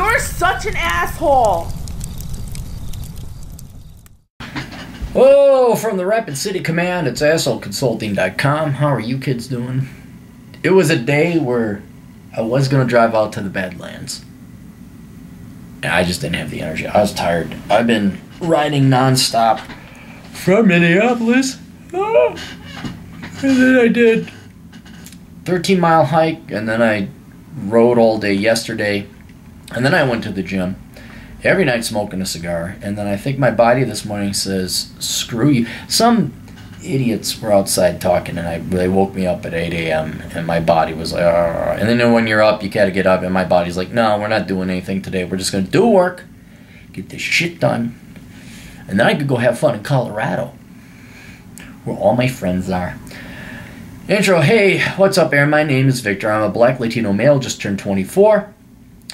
You're such an asshole. Oh, from the Rapid City Command, it's assholeconsulting.com. How are you kids doing? It was a day where I was going to drive out to the Badlands. And I just didn't have the energy. I was tired. I've been riding nonstop from Minneapolis. And then I did 13-mile hike, and then I rode all day yesterday. And then I went to the gym. Every night smoking a cigar. And then I think my body this morning says, screw you. Some idiots were outside talking, and they woke me up at 8 a.m. and my body was like, argh. And then when you're up, you gotta get up, and my body's like, no, we're not doing anything today. We're just gonna do work, get this shit done, and then I could go have fun in Colorado, where all my friends are. Intro. Hey, what's up, Aaron? My name is Victor. I'm a black Latino male, just turned 24.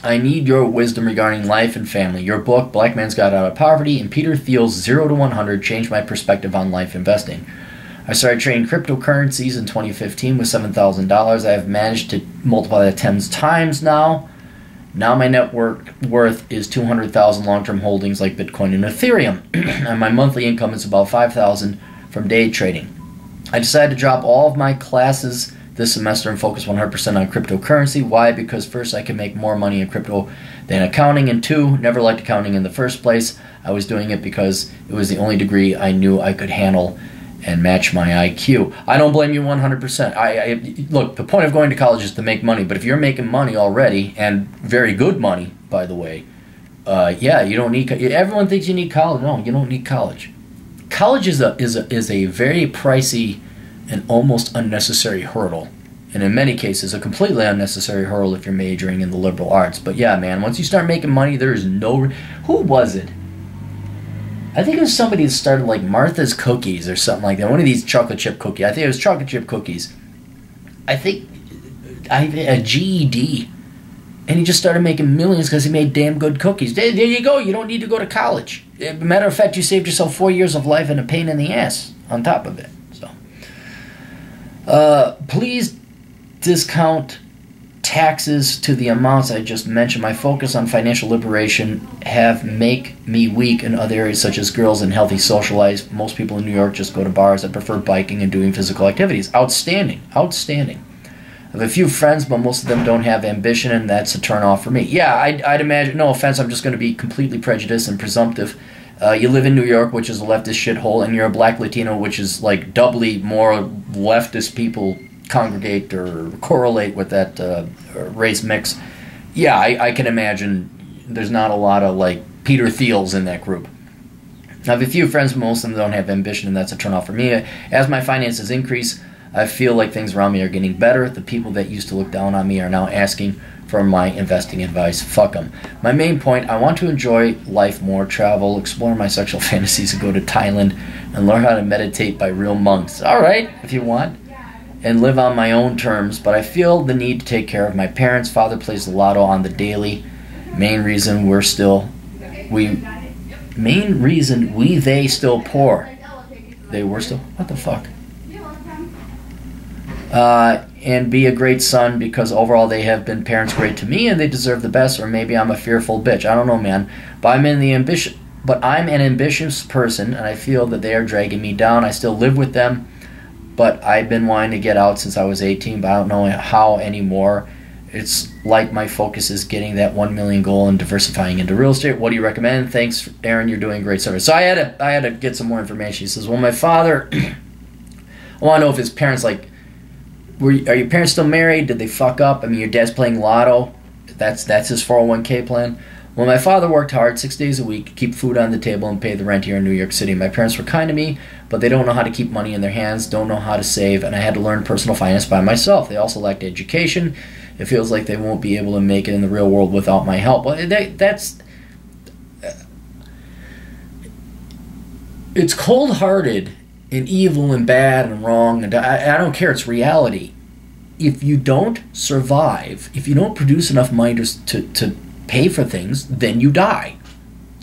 I need your wisdom regarding life and family. Your book, Black Man's Guide Out of Poverty, and Peter Thiel's 0 to 100 changed my perspective on life investing. I started trading cryptocurrencies in 2015 with $7,000. I have managed to multiply that 10 times now. Now my net worth is 200,000 long-term holdings like Bitcoin and Ethereum. And my monthly income is about $5,000 from day trading. I decided to drop all of my classes this semester and focus 100% on cryptocurrency. Why? Because first, I can make more money in crypto than accounting, and two, never liked accounting in the first place. I was doing it because it was the only degree I knew I could handle and match my IQ. I don't blame you 100%. Look, the point of going to college is to make money, but if you're making money already, and very good money, by the way, yeah, you don't need. Everyone thinks you need college. No, you don't need college. College is a very pricey and almost unnecessary hurdle, and in many cases a completely unnecessary hurdle if you're majoring in the liberal arts. But yeah, man, once you start making money, there is no... Who was it? I think it was somebody that started like Martha's Cookies or something like that, one of these chocolate chip cookies. I think it was chocolate chip cookies. I think a GED, and he just started making millions because he made damn good cookies. There you go. You don't need to go to college. Matter of fact, you saved yourself 4 years of life and a pain in the ass on top of it. Please discount taxes to the amounts I just mentioned. My focus on financial liberation have make me weak in other areas such as girls and healthy social life. Most people in New York just go to bars. I prefer biking and doing physical activities. Outstanding. Outstanding. I have a few friends, but most of them don't have ambition, and that's a turn-off for me. Yeah, I'd imagine, no offense, I'm just going to be completely prejudiced and presumptive. You live in New York, which is a leftist shithole, and you're a black Latino, which is like doubly more leftist people congregate or correlate with that race mix. Yeah, I can imagine there's not a lot of like Peter Thiels in that group. I have a few friends, but most of them don't have ambition, and that's a turnoff for me. As my finances increase, I feel like things around me are getting better. The people that used to look down on me are now asking for my investing advice. Fuck them. My main point, I want to enjoy life more, travel, explore my sexual fantasies, and go to Thailand and learn how to meditate by real monks. Alright, if you want. And live on my own terms, but I feel the need to take care of my parents. Father plays the lotto on the daily. Main reason they still poor. They were still, what the fuck? And be a great son because overall they have been parents great to me and they deserve the best, or maybe I'm a fearful bitch. I don't know, man. But I'm an ambitious person, and I feel that they are dragging me down. I still live with them, but I've been wanting to get out since I was 18, but I don't know how anymore. It's like my focus is getting that 1 million goal and diversifying into real estate. What do you recommend? Thanks, Aaron. You're doing great service. So I had to get some more information. He says, well, my father, I want to know if his parents, like, are your parents still married? Did they fuck up? I mean, your dad's playing lotto. That's his 401k plan. Well, my father worked hard 6 days a week, keep food on the table, and pay the rent here in New York City. My parents were kind to me, but they don't know how to keep money in their hands, don't know how to save, and I had to learn personal finance by myself. They also lacked education. It feels like they won't be able to make it in the real world without my help. Well, it's cold-hearted and evil and bad and wrong, and I don't care. It's reality. If you don't survive, if you don't produce enough money to pay for things, then you die.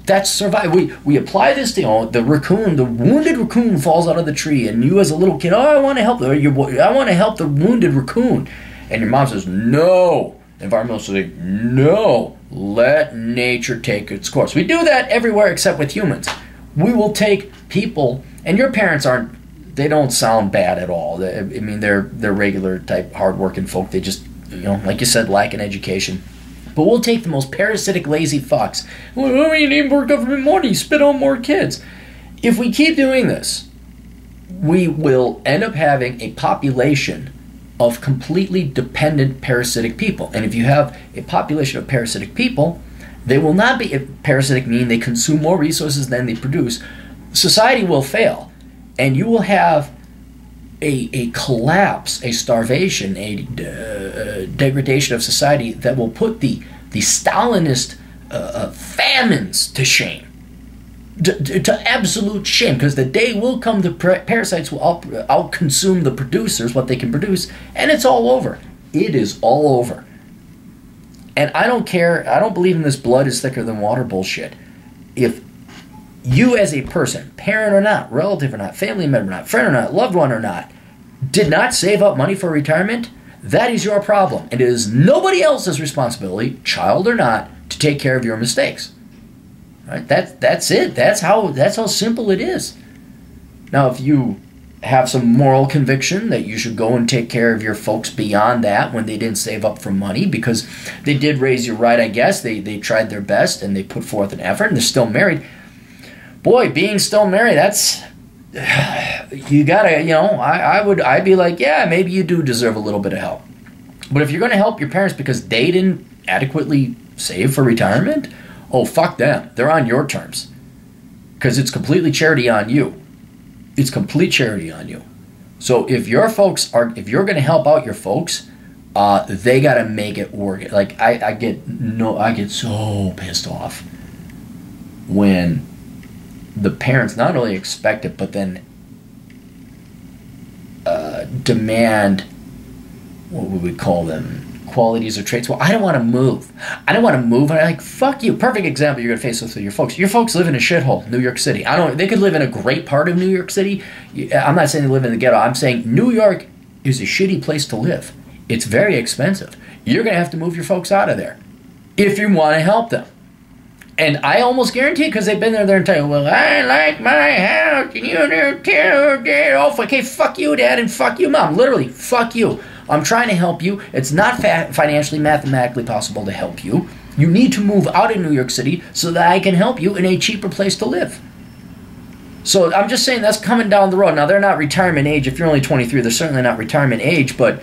That's survive. We apply this to the raccoon. The wounded raccoon falls out of the tree, and you as a little kid, I want to help. I want to help the wounded raccoon, and your mom says no. Environmentalists say no. Let nature take its course. We do that everywhere except with humans. We will take people, and your parents they don't sound bad at all. They're regular type hardworking folk. They just, like you said, lack in education. But we'll take the most parasitic, lazy fucks. Well, you need more government money. Spit on more kids. If we keep doing this, we will end up having a population of completely dependent parasitic people. And if you have a population of parasitic people, they will not be parasitic, meaning they consume more resources than they produce. Society will fail, and you will have a collapse, a starvation, a degradation of society that will put the Stalinist famines to shame, to absolute shame, because the day will come the parasites will out-consume the producers, what they can produce, and it's all over. It is all over. And I don't care, I don't believe in this blood is thicker than water bullshit. If you as a person, parent or not, relative or not, family member or not, friend or not, loved one or not, did not save up money for retirement, that is your problem. It is nobody else's responsibility, child or not, to take care of your mistakes. Right? That's it. That's how simple it is. Now, if you have some moral conviction that you should go and take care of your folks beyond that when they didn't save up for money, because they did raise you right, I guess. They tried their best and they put forth an effort and they're still married. Boy, being still married, that's, you gotta, I'd be like, yeah, maybe you do deserve a little bit of help. But if you're going to help your parents because they didn't adequately save for retirement, oh, fuck them. They're on your terms. Because it's completely charity on you. It's complete charity on you. So if you're going to help out your folks, they got to make it work. Like, I get so pissed off when the parents not only expect it, but then demand, what would we call them, qualities or traits. Well, I don't want to move. I don't want to move. And I'm like, fuck you. Perfect example you're going to face with your folks. Your folks live in a shithole, New York City. They could live in a great part of New York City. I'm not saying they live in the ghetto. I'm saying New York is a shitty place to live. It's very expensive. You're going to have to move your folks out of there if you want to help them. And I almost guarantee, because they've been there their entire, well, I like my house, and you don't care, Dad. Oh, okay, fuck you, Dad, and fuck you, Mom. Literally, fuck you. I'm trying to help you. It's not financially, mathematically possible to help you. You need to move out of New York City so that I can help you in a cheaper place to live. So I'm just saying that's coming down the road. Now, they're not retirement age. If you're only 23, they're certainly not retirement age, but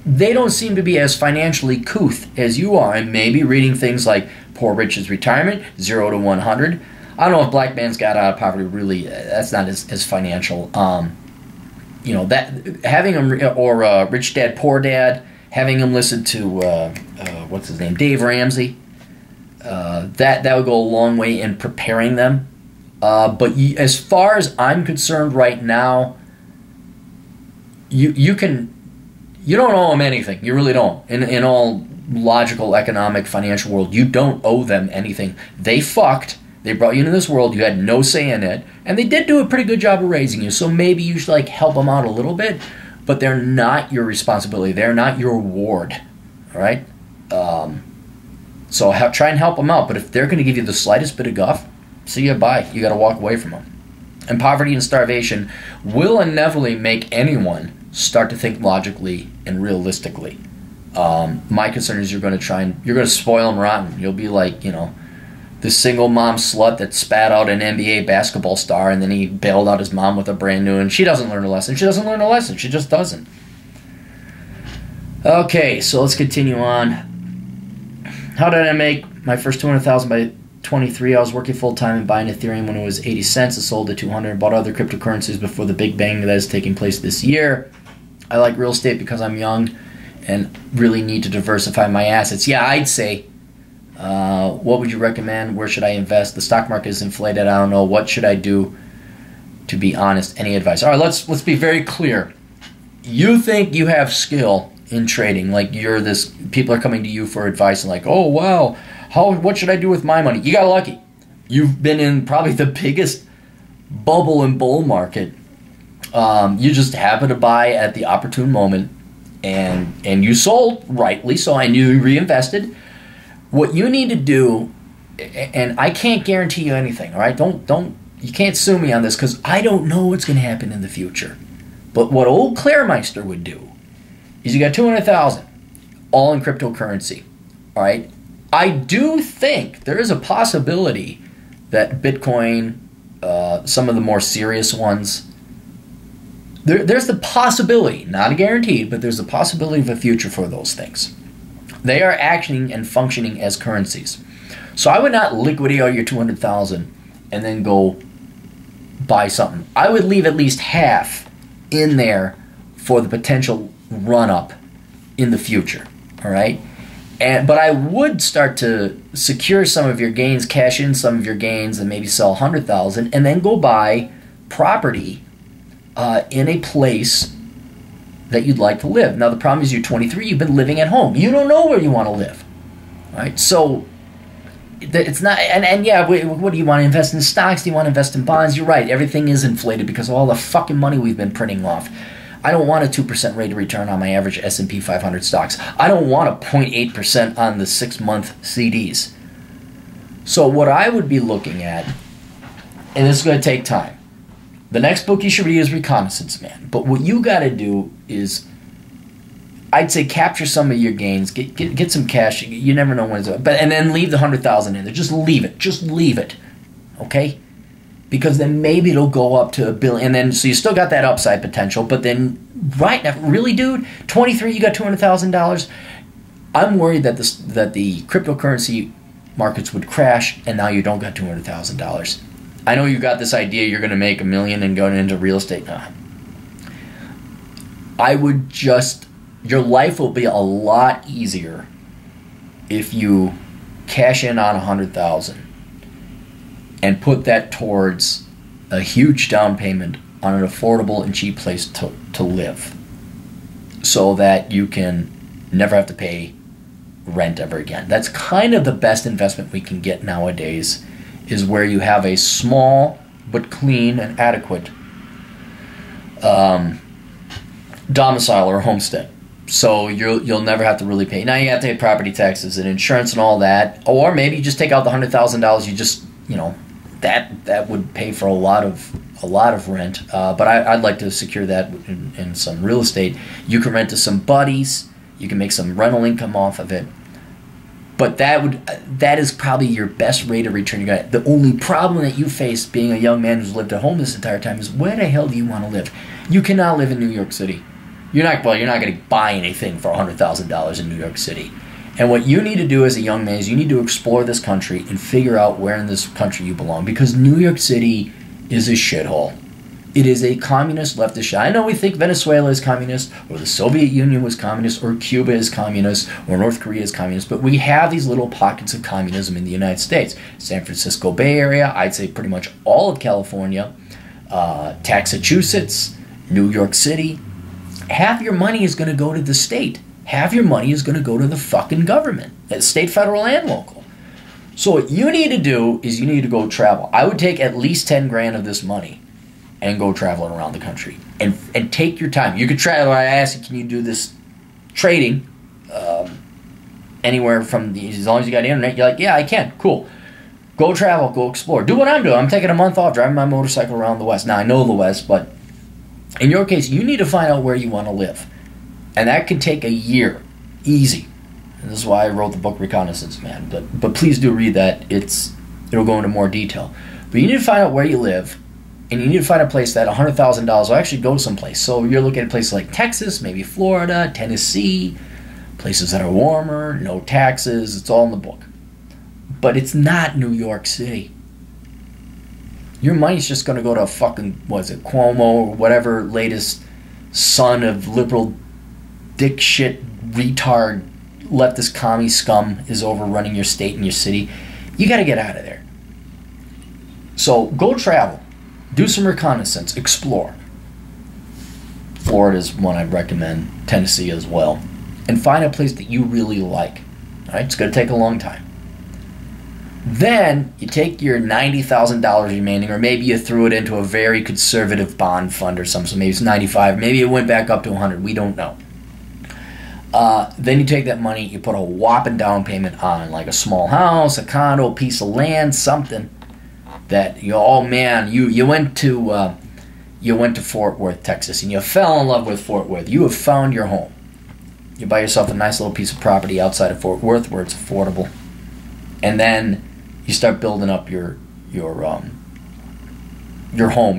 they don't seem to be as financially couth as you are, and maybe reading things like Poor Rich's Retirement, 0 to 100. I don't know if Black Man's Got Out of Poverty really, that's not as financial. That having them, or Rich Dad, Poor Dad, having them listen to, what's his name, Dave Ramsey, that would go a long way in preparing them. But as far as I'm concerned right now, you don't owe them anything. You really don't. In all logical, economic, financial world, you don't owe them anything. They fucked. They brought you into this world. You had no say in it. And they did do a pretty good job of raising you. So maybe you should help them out a little bit. But they're not your responsibility. They're not your ward. All right? So try and help them out. But if they're going to give you the slightest bit of guff, see you bye. You got to walk away from them. And poverty and starvation will inevitably make anyone start to think logically and realistically. My concern is you're going to spoil them rotten. You'll be like, the single mom slut that spat out an NBA basketball star, and then he bailed out his mom with a brand new, and she doesn't learn a lesson. She doesn't learn a lesson. She just doesn't. Okay, so let's continue on. How did I make my first $200,000 by 23? I was working full-time and buying Ethereum when it was 80 cents. I sold at 200 and bought other cryptocurrencies before the big bang that is taking place this year. I like real estate because I'm young and really need to diversify my assets. Yeah, I'd say, what would you recommend? Where should I invest? The stock market is inflated. I don't know. What should I do? To be honest, any advice? All right, let's be very clear. You think you have skill in trading, like people are coming to you for advice and like, oh wow, what should I do with my money? You got lucky. You've been in probably the biggest bubble and bull market. You just happened to buy at the opportune moment, and you sold rightly so, and you reinvested. What you need to do, and I can't guarantee you anything, all right? You can't sue me on this because I don't know what's going to happen in the future. But what old Claremeister would do is you got 200,000 all in cryptocurrency, all right? I do think there is a possibility that Bitcoin, some of the more serious ones, there's the possibility, not a guarantee, but there's the possibility of a future for those things. They are acting and functioning as currencies. So I would not liquidate all your 200,000 and then go buy something. I would leave at least half in there for the potential run-up in the future, all right? But I would start to secure some of your gains, cash in some of your gains, and maybe sell 100,000, and then go buy property in a place that you'd like to live. Now the problem is you're 23, you've been living at home. You don't know where you want to live, right? So it's not, and yeah, what do you want to invest in stocks? Do you want to invest in bonds? You're right, everything is inflated because of all the fucking money we've been printing off. I don't want a 2% rate of return on my average S&P 500 stocks. I don't want a 0.8% on the 6-month CDs. So what I would be looking at, and this is going to take time, the next book you should read is Reconnaissance Man. But what you got to do is, I'd say capture some of your gains, get some cash. You never know when it's up. And then leave the 100,000 in there. Just leave it. Just leave it. Okay? Because then maybe it'll go up to $1 billion. And then, so you still got that upside potential. But then, right now, really, dude, 23, you got $200,000. I'm worried that the cryptocurrency markets would crash, and now you don't got $200,000. I know you got this idea you're going to make $1 million and going into real estate. No. I would just, your life will be a lot easier if you cash in on 100,000 and put that towards a huge down payment on an affordable and cheap place to live, so that you can never have to pay rent ever again. That's kind of the best investment we can get nowadays, is where you have a small but clean and adequate domicile or homestead. So you'll never have to really pay. Now you have to pay property taxes and insurance and all that, or maybe you just take out the $100,000. You just, that would pay for a lot of rent. But I'd like to secure that in some real estate. You can rent to some buddies. You can make some rental income off of it. But that is probably your best rate of return you got. The only problem that you face being a young man who's lived at home this entire time is, where the hell do you want to live? You cannot live in New York City. You're not going to buy anything for $100,000 in New York City. And what you need to do as a young man is you need to explore this country and figure out where in this country you belong. Because New York City is a shithole. It is a communist leftist shit. I know we think Venezuela is communist, or the Soviet Union was communist, or Cuba is communist, or North Korea is communist, but we have these little pockets of communism in the United States. San Francisco Bay Area, I'd say pretty much all of California, Massachusetts, New York City. Half your money is going to go to the state. Half your money is going to go to the fucking government, state, federal, and local. So what you need to do is you need to go travel. I would take at least 10 grand of this money and go traveling around the country. And take your time. You could travel. I asked you, can you do this trading anywhere from as long as you got internet? You're like, yeah, I can. Cool. Go travel. Go explore. Do what I'm doing. I'm taking a month off driving my motorcycle around the West. Now, I know the West, but in your case, you need to find out where you want to live. And that could take a year. Easy. And this is why I wrote the book Reconnaissance Man. But please do read that. It'll go into more detail. But you need to find out where you live. And you need to find a place that $100,000 will actually go someplace. So you're looking at places like Texas, maybe Florida, Tennessee, places that are warmer, no taxes. It's all in the book. But it's not New York City. Your money's just going to go to fucking, Cuomo or whatever latest son of liberal dick shit retard leftist commie scum is overrunning your state and your city. You got to get out of there. So go travel. Do some reconnaissance. Explore. Florida is one I'd recommend. Tennessee as well. And find a place that you really like. All right? It's going to take a long time. Then you take your $90,000 remaining, or maybe you threw it into a very conservative bond fund or something. So maybe it's 95. Maybe it went back up to 100. We don't know. Then you take that money, you put a whopping down payment on like a small house, a condo, a piece of land, something that oh man, you went to Fort Worth, Texas, and you fell in love with Fort Worth. You have found your home. You buy yourself a nice little piece of property outside of Fort Worth where it's affordable, and then you start building up your home,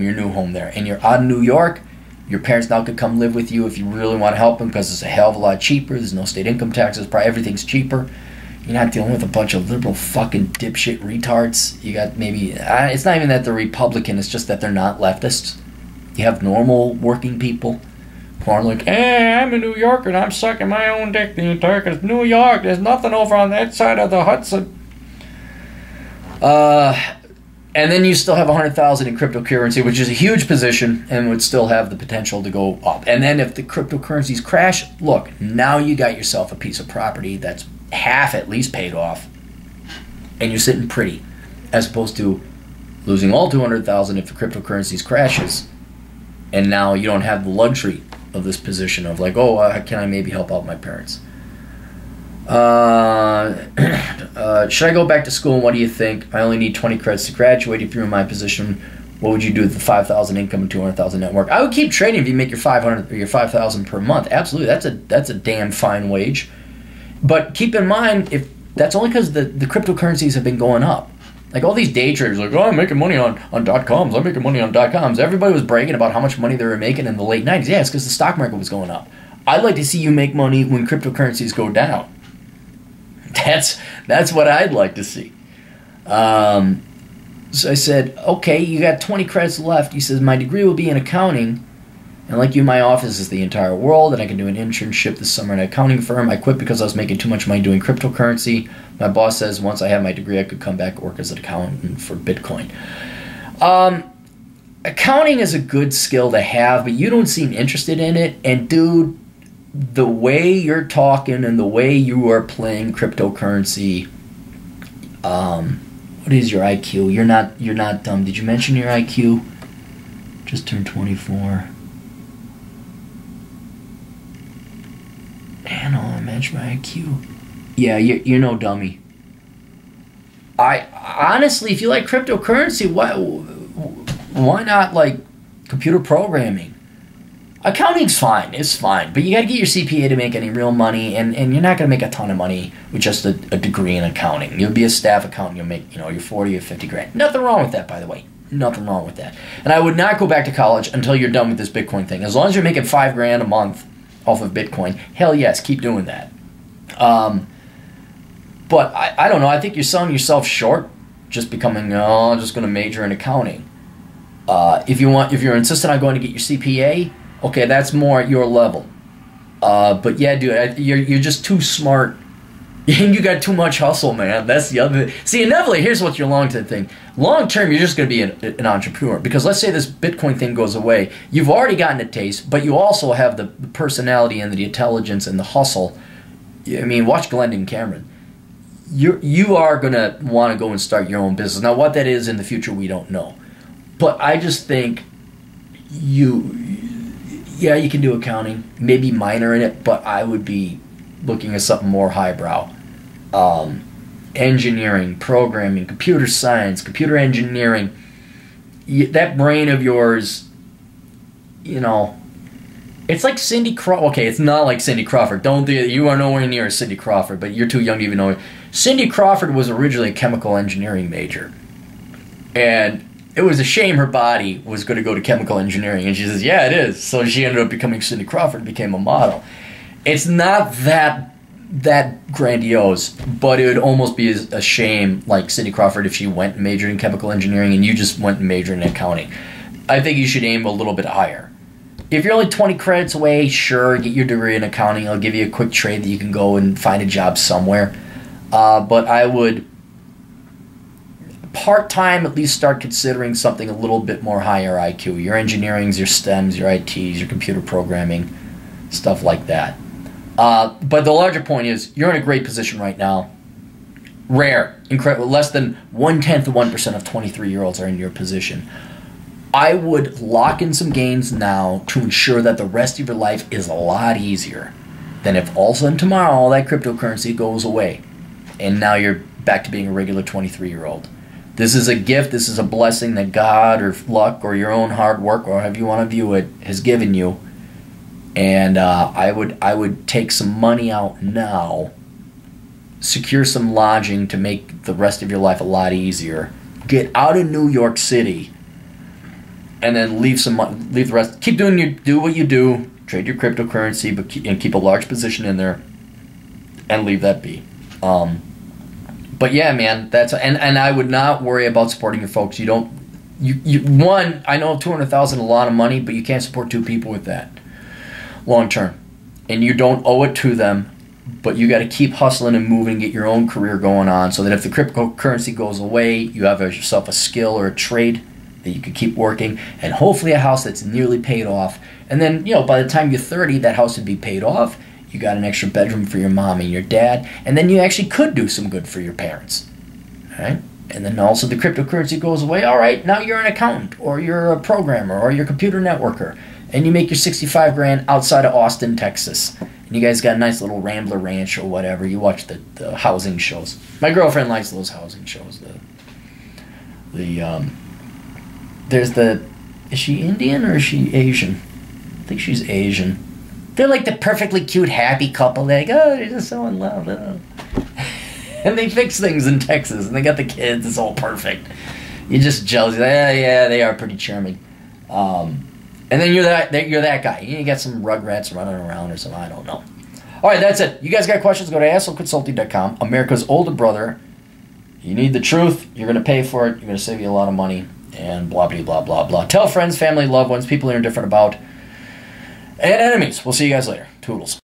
your new home there, and you're out of New York. Your parents now could come live with you if you really want to help them because it's a hell of a lot cheaper. There's no state income taxes. Probably everything's cheaper. You're not dealing with a bunch of liberal fucking dipshit retards. You got maybe it's not even that they're Republican. It's just that they're not leftists. You have normal working people who are like, hey, I'm a New Yorker and I'm sucking my own dick the entire because New York, there's nothing over on that side of the Hudson. And then you still have 100,000 in cryptocurrency, which is a huge position and would still have the potential to go up. And then if the cryptocurrencies crash, look, now you got yourself a piece of property that's half at least paid off, and you're sitting pretty, as opposed to losing all 200,000 if the cryptocurrencies crashes, and now you don't have the luxury of this position of like, oh, can I maybe help out my parents? Should I go back to school, and what do you think? I only need 20 credits to graduate. If you're in my position, what would you do with the 5,000 income and 200,000 net worth? I would keep trading if you make your 500 or your 5,000 per month. Absolutely, that's a damn fine wage. But keep in mind, if that's only because the cryptocurrencies have been going up. Like all these day traders, like, oh, I'm making money on .coms. I'm making money on .coms. Everybody was bragging about how much money they were making in the late 90s. Yeah, it's because the stock market was going up. I'd like to see you make money when cryptocurrencies go down. That's what I'd like to see. So I said, okay, you got 20 credits left. He says, my degree will be in accounting. And like you, my office is the entire world, and I can do an internship this summer in an accounting firm. I quit because I was making too much money doing cryptocurrency. My boss says once I have my degree, I could come back and work as an accountant for Bitcoin. Accounting is a good skill to have, but you don't seem interested in it. And dude, the way you're talking and the way you are playing cryptocurrency, what is your IQ? You're not dumb. Did you mention your IQ? Just turned 24. Man, I'll mention my IQ. Yeah, you're no dummy. I honestly, if you like cryptocurrency, why not like computer programming? Accounting's fine, it's fine, but you got to get your CPA to make any real money, and you're not going to make a ton of money with just a degree in accounting. You'll be a staff accountant, you'll make your 40 or 50 grand. Nothing wrong with that, by the way. Nothing wrong with that. And I would not go back to college until you're done with this Bitcoin thing. As long as you're making $5 grand a month off of Bitcoin, hell yes, keep doing that. But I don't know. I think you're selling yourself short, just becoming I'm just going to major in accounting. If you're insistent on going to get your CPA, okay, that's more at your level. But yeah, dude, you're just too smart. You got too much hustle, man. That's the other. See, inevitably, here's what your long-term thing. Long-term, you're just going to be an entrepreneur. Because let's say this Bitcoin thing goes away. You've already gotten a taste, but you also have the personality and the intelligence and the hustle. I mean, watch Glendon Cameron. You are going to want to go and start your own business. Now, what that is in the future, we don't know. But I just think you can do accounting, maybe minor in it, but I would be looking at something more highbrow. Engineering, programming, computer science, computer engineering, that brain of yours, it's like Cindy Crawford. Okay, it's not like Cindy Crawford. You are nowhere near Cindy Crawford, but you're too young to even know it. Cindy Crawford was originally a chemical engineering major. And it was a shame her body was going to go to chemical engineering. And she says, yeah, it is. So she ended up becoming Cindy Crawford, became a model. It's not that grandiose, but it would almost be a shame, like Cindy Crawford, if she went and majored in chemical engineering and you just went and majored in accounting. I think you should aim a little bit higher. If you're only 20 credits away, sure, get your degree in accounting. I'll give you a quick trade that you can go and find a job somewhere. But I would part-time at least start considering something a little bit more higher IQ. Your engineerings, your STEMs, your ITs, your computer programming, stuff like that. But the larger point is, you're in a great position right now. Rare, incredible, less than 1/10 of 1% of 23-year-olds are in your position. I would lock in some gains now to ensure that the rest of your life is a lot easier. Then if all of a sudden tomorrow all that cryptocurrency goes away, and now you're back to being a regular 23-year-old. This is a gift, this is a blessing that God or luck or your own hard work, or however you want to view it, has given you. And I would take some money out now, secure some lodging to make the rest of your life a lot easier, get out of New York City, and then leave the rest. Keep do what you do, trade your cryptocurrency, and keep a large position in there, and leave that be. But yeah, man, and I would not worry about supporting your folks. You don't. One, I know 200,000 is a lot of money, but you can't support two people with that long term, and you don't owe it to them. But you got to keep hustling and moving, get your own career going on, so that if the cryptocurrency goes away, you have yourself a skill or a trade that you can keep working, and hopefully a house that's nearly paid off. And then, by the time you're 30, that house would be paid off. You got an extra bedroom for your mom and your dad, and then you actually could do some good for your parents. All right? And then also the cryptocurrency goes away. All right, now you're an accountant, or you're a programmer, or you're a computer networker, and you make your 65 grand outside of Austin, Texas. And you guys got a nice little Rambler Ranch or whatever. You watch the housing shows. My girlfriend likes those housing shows. Is she Indian or is she Asian? I think she's Asian. They're like the perfectly cute, happy couple. They're like, oh, they're just so in love. Oh. And they fix things in Texas, and they got the kids. It's all perfect. You're just jealous. Yeah, they are pretty charming. And then you're that guy. You got some rugrats running around or something. I don't know. All right, that's it. You guys got questions? Go to assholeconsulting.com. America's older brother. You need the truth. You're going to pay for it. You're going to save you a lot of money. And blah, blah, blah, blah, blah. Tell friends, family, loved ones, people you're indifferent about. And enemies. We'll see you guys later. Toodles.